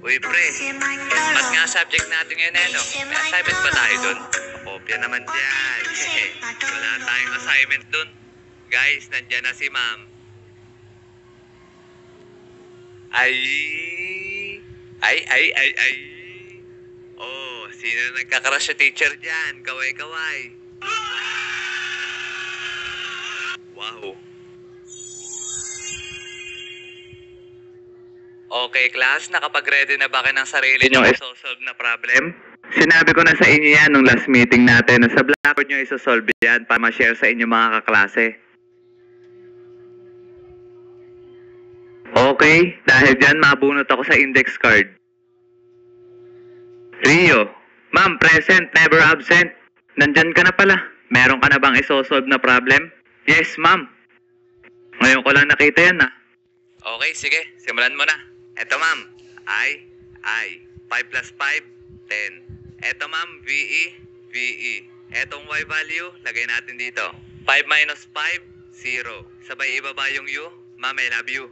Uy, pre. Mas nga subject natin ngayon, no? May assignment ba tayo dun? Kopya naman dyan. Wala tayong assignment dun. Guys, nandyan na si ma'am. Ay. Oh, sino nagkakrush sa teacher dyan? Kaway-kaway. Wow. Okay, class, nakapag-ready na ba kayo ng sarili niyong isosolve na problem? Sinabi ko na sa inyo yan nung last meeting natin na sa Blackboard nyo isosolve yan para ma-share sa inyo mga kaklase. Okay, dahil dyan mabunot ako sa index card. Rio, ma'am, present, never absent. Nandyan ka na pala. Meron ka na bang isosolve na problem? Yes, ma'am. Ngayon ko lang nakita yan, Okay, sige. Simulan mo na. Eto, ma'am. I. 5 plus 5, 10. Eto, ma'am. VE. Etong Y value, lagay natin dito. 5 minus 5, 0. Sabay ibaba yung U. Ma'am, I love you.